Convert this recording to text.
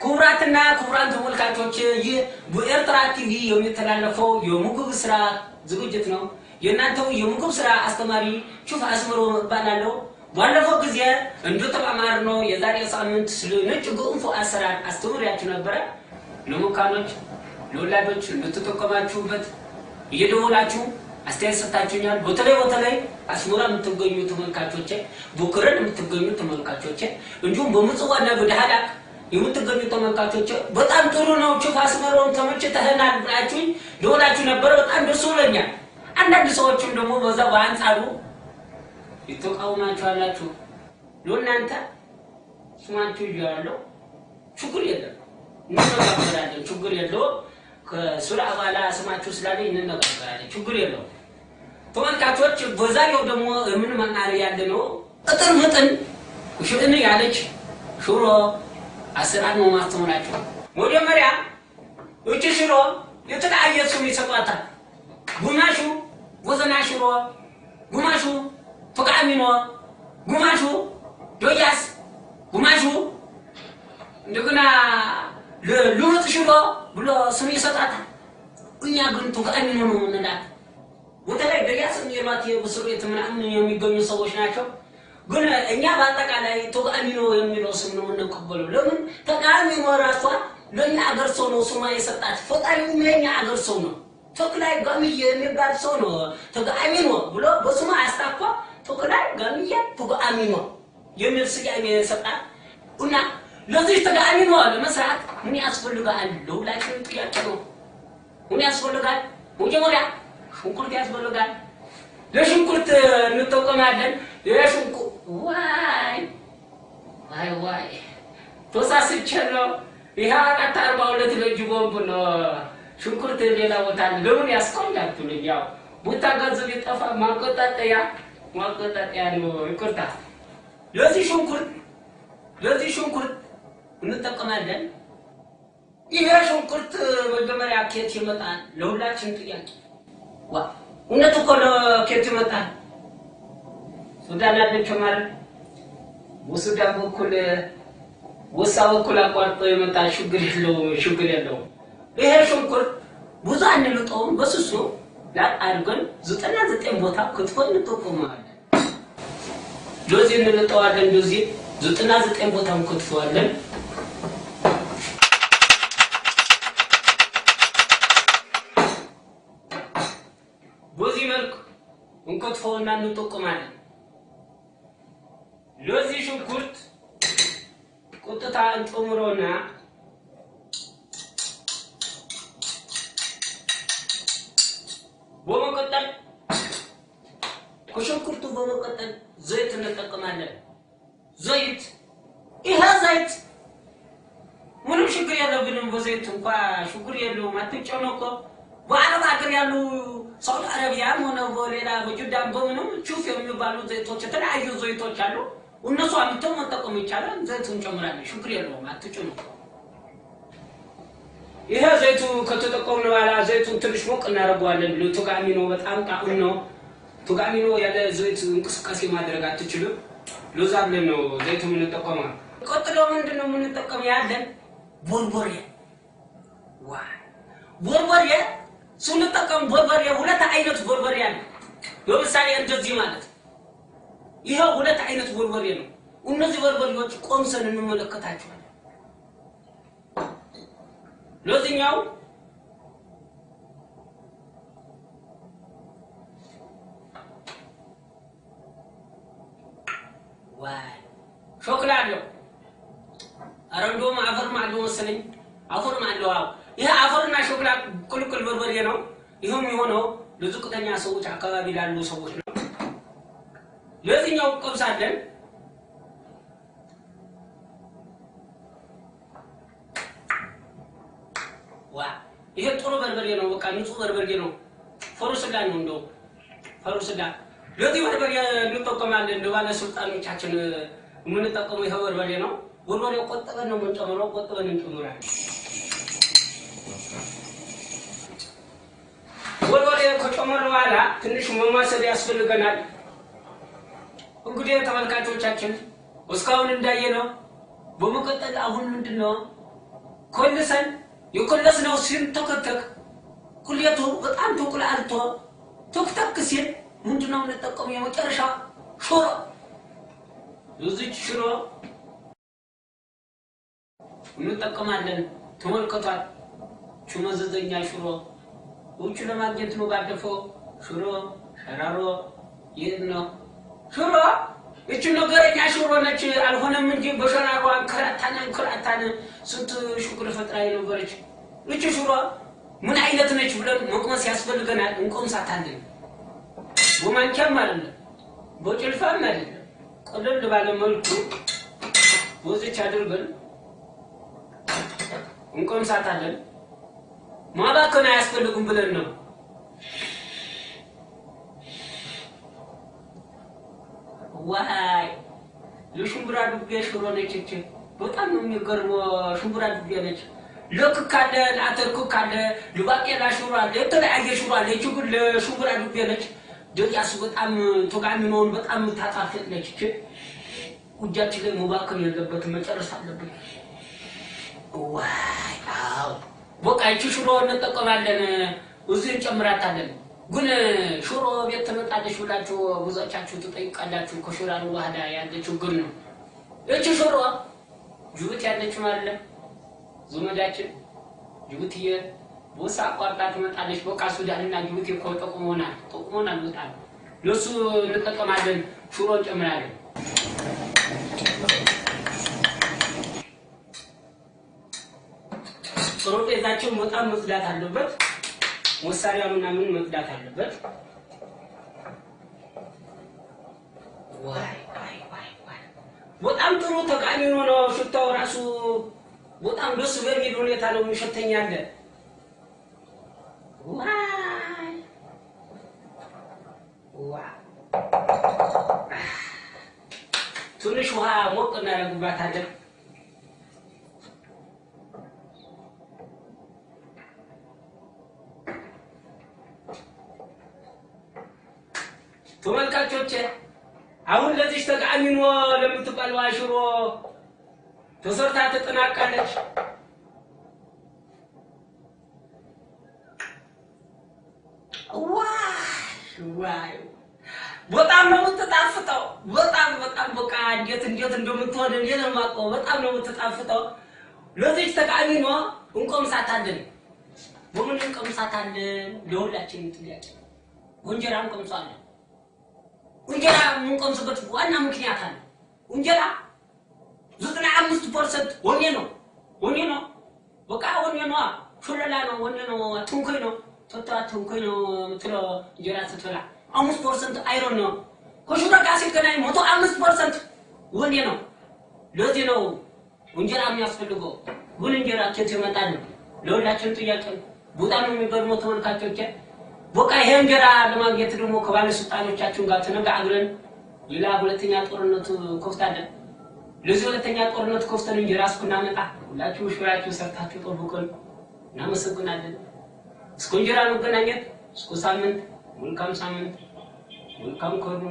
ኩብራትና ኩብራን ተመልካቾች ይህ በኤርትራ ቲቪ የሚተላለፈው የምግብ ስራ ዝግጅት ነው። የእናንተው የምግብ ስራ አስተማሪ ሹፍ አስመሮ እባላለሁ። ባለፈው ጊዜ እንደተማማርነው የዛሬ ሳምንት ስለ ነጭ ገንፎ አሰራር አስተምሬያችሁ ነበር። ለሙካኖች ለወላጆች እንድትጠቀማችሁበት እየደወላችሁ አስተያየት ሰጣችሁኛል። በተለይ አስመራ የምትገኙ ተመልካቾቼ፣ ቡክረን የምትገኙ ተመልካቾቼ እንዲሁም በምጽዋና በዳህላክ የምትገኙ ተመልካቾቼ በጣም ጥሩ ነው ሹፍ አስመሮን ተመችተህናል ብላችሁኝ ደወላችሁ ነበር። በጣም ደስ ብሎኛል። አንዳንድ ሰዎችም ደግሞ በዛ በአንጻሩ ይተቃውማችሁ አላችሁ። ለእናንተ ስማችሁ ይያለው ችግር የለም እንነጋገራለን፣ ችግር የለውም። ከሱራ አባላ ስማችሁ ስላለኝ እንነጋገራለን፣ ችግር የለውም። ተመልካቾች በዛሬው ደግሞ ምን ማናሪ ያለ ነው እጥር ምጥን ሽእን ያለች ሽሮ አሰራር ነው ማስተምራችሁ። መጀመሪያ እቺ ሽሮ የተለያየ ስም ይሰጣታል። ጉማሹ ወዘና ሽሮ፣ ጉማሹ ፈቃሚኖ፣ ጉማሹ ዶያስ፣ ጉማሹ እንደገና ለሉጥ ሽሮ ብሎ ስም ይሰጣታል። እኛ ግን ፈቃሚኖ ነው እንላት። ወተላይ ዶያስ የሚሏት የብስሩት ምናምን የሚገኙ ሰዎች ናቸው። ግን እኛ በአጠቃላይ ፈቃሚኖ የሚለው ስም ነው የምንቀበለው። ለምን? ፈቃሚኖ ራሷ ለኛ አገር ሰው ነው ስሟ የሰጣት። ፈቃሚኖ ለኛ አገር ሰው ነው። ተክላይ ጋሚዬ የሚባል ሰው ነው ተጋሚኖ ብሎ በስሙ አስታኳ ተክላይ ጋሚዬ ተጋሚኖ የሚል ስያሜ የሰጣት እና ለዚህ ተጋሚኖ ለመስራት ምን ያስፈልጋል? ለሁላችሁ ጥያቄ ነው። ምን ያስፈልጋል? መጀመሪያ ሽንኩርት ያስፈልጋል። ለሽንኩርት እንጠቀማለን። ለሽንኩርት ዋይ ተሳስቻለሁ። ይሄ 42 ለጅቦም ነው ሽንኩርት ሌላ ቦታ ለምን ያስቆንዳችሁ? ያው ቦታ ገንዘብ ይጠፋ ማቆጣጠያ ነው። ይቅርታ። ለዚህ ሽንኩርት እንጠቀማለን። ይሄ ሽንኩርት መጀመሪያ ከየት ይመጣል? ለሁላችን ጥያቄ። እውነት እኮ ከየት ይመጣል? ሱዳን ያለች ማለት ወሱዳን በኩል በኩል አቋርጦ የመጣ ችግር የለውም። ይሄ ሽንኩርት ብዙ አንልጠውም። በስሱ አድርገን 99 ቦታ ክትፎን እንጠቀማለን። ዶዚ እንልጠዋለን። ዶዚ 99 ቦታ ክትፎዋለን። በዚህ መልክ እንከትፈውና እንጠቀማለን። ለዚህ ሽንኩርት ቁጥታ እንጨምረውና በመቀጠል ከሽንኩርቱ በመቀጠል ዘይት እንጠቀማለን። ዘይት ምንም ችግር የለብንም። በዘይት እንኳን ችግር የለውም። አትጨነቁ። በአረብ ሀገር ያሉ ሳውዲ አረቢያም ሆነ በሌላ በጁዳም በምንም ቹፍ የሚባሉ ዘይቶች የተለያዩ ዘይቶች አሉ። እነሱ አምጥተው መጠቀም ይቻላል። ዘይቱን እንጨምራለን፣ ችግር የለውም። አትጨነቁ። ይሄ ዘይቱ ከተጠቀምን በኋላ ዘይቱን ትንሽ ሞቅ እናደርገዋለን። ለተጋሚኖ በጣም ጣዕም ነው። ተጋሚኖ ያለ ዘይት እንቅስቃሴ ማድረግ አትችልም። ለዛ ብለን ነው ዘይቱ የምንጠቀመው። ቀጥሎ ምንድነው የምንጠቀመው ያለን? ቦርቦሬ ስንጠቀም ቦርቦሬ ሁለት አይነት ቦርቦሬ አለ። ለምሳሌ እንደዚህ ማለት ይሄ ሁለት አይነት ቦርቦሬ ነው። እነዚህ ቦርቦሬዎች ቆምሰን እንመለከታቸዋለን። ለዚህኛው ሾክላዶ አረንዶም አፈርም አለው መሰለኝ። አፈርም አለው። ይሄ አፈርና ሾክላ ቁልቁል በርበሬ ነው። ይሄም የሆነው ለዝቅተኛ ሰዎች አካባቢ ላሉ ሰዎች ነው። ለዚህኛው ቆምሳለን። ይሄ ጥሩ በርበሬ ነው። በቃ ንጹህ በርበሬ ነው። ፈሩስላ ነው እንደው ፈሩስላ። ለዚህ በርበሬ እንጠቀማለን። ለባለ ስልጣኖቻችን የምንጠቀመው ይሄ በርበሬ ነው። በርበሬው ቆጥበን ነው የምንጨምረው። ቆጥበን እንጨምራለን። በርበሬ ከጨመርን በኋላ ትንሽ መማሰል ያስፈልገናል። እንግዲህ ተመልካቾቻችን እስካሁን እንዳየነው በመቀጠል አሁን ምንድነው ኮልሰን የኮለስነው ሲንተከተክ ኩልየቱ በጣም ተቆላልቶ ተክተክ ሲል ምንድነው የምንጠቀመው የመጨረሻ ሽሮ እዚህ ሽሮ እንጠቀማለን ተመልከቷል ቹመዘዘኛ ሽሮ ውጭ ለማግኘት ነው ባደፈው ሽሮ ሸራሮ ይሄነው ሽሮ እቺ ነገረኛ ሽሮ ነች አልሆነም እንጂ በሸራሮ አንከራታነ ስንት ሽኩር ፈጥራይ ነበረች እቺ ሽሮ ምን አይነት ነች ብለን መቅመስ ያስፈልገናል እንቆምሳታለን ወማንቻም ማለት በጭልፋም ማለት ቀለል ባለ መልኩ ወዝቻ አድርገን እንቆምሳታለን ማባከና ያስፈልጉም ብለን ነው ዋይ ለሽምብራ ዱቤ ሽሮ ነች እቺ በጣም ነው የሚገርመው ሽምብራ ዱቤ ነች ለክ ካለ ለአተርኩ ካለ ለባቄላ ሽሮ አለ የተለያየ ሽሮ አለ እቺ ግን ለሽምብራ ዱቤ ነች ደያስ በጣም ተጋሚ ነው በጣም ታጣፍጥ ነች እቺ ውጃችን ላይ መባከን የለበት መጨረስ አለበት ዋይ አው በቃ እቺ ሽሮ እንጠቀማለን እዚህ እንጨምራታለን ግን ሽሮ ቤት ተመጣጣሽ ብላችሁ ብዙዎቻችሁ ተጠይቃላችሁ ከሽራሩ በኋላ ያለ ችግር ነው እቺ ሽሮ ጅቡቲ ያለች ማለት ዘመዳችን ጅቡቲየ ቦሳ አቋርጣ ትመጣለች በቃ ሱዳንና ጅቡቲ ተቆሞናል በጣም ለሱ እንጠቀማለን ሽሮ እንጨምራለን ጠረጴዛችን በጣም መጽዳት አለበት መሳሪያውና ምን መጽዳት አለበት ዋይ በጣም ጥሩ ተቃሚ ነው ሽታው ራሱ በጣም ደስ በሚል ሁኔታ ነው የሚሸተኛለ ዋይ ትንሽ ውሃ ሞቅ እናደርግባታለን ተመልካቾቼ አሁን ለዚህ ተቃሚኖ ለምትባለው ሽሮ ተሰርታ ተጠናቃለች ዋይ በጣም ነው የምትጣፍጠው በጣም በቃ እንዴት እንደምትሆን የለማቀው በጣም ነው የምትጣፍጠው ለዚህ ተቃሚኖ እንቆምሳታለን በምን እንቆምሳታለን ለሁላችን ጥያቄ ወንጀራ እንቆምሳለን ወንጀራ ምንቆምስበት ዋና ምክንያት አለ ወንጀራ 95% ወኔ ነው በቃ ወኔ ነው ሹለላ ነው ወኔ ነው ትንኩይ ነው ትንኩይ ነው ትሎ እንጀራ ስትበላ 5% አይሮን ነው ከሹራ ጋር ሲገናኝ 105% ወኔ ነው ለዚህ ነው ወንጀራ የሚያስፈልገው ግን እንጀራ ከየት ይመጣል ለሁላችን ጥያቄ በጣም ነው የሚገርመው ተመልካቾቼ በቃ ይሄ እንጀራ ለማግኘት ደግሞ ከባለስልጣኖቻችን ጋር ተነጋግረን ሌላ ሁለተኛ ጦርነት ኮፍታለን ለዚህ ሁለተኛ ጦርነት ኮፍተን እንጀራ እስኩናመጣ ሁላችሁ ሽራችሁ ሰርታችሁ ጠብቁን እናመሰግናለን እስከ እንጀራ መገናኘት እስከ ሳምንት መልካም ሳምንት መልካም ኮሩ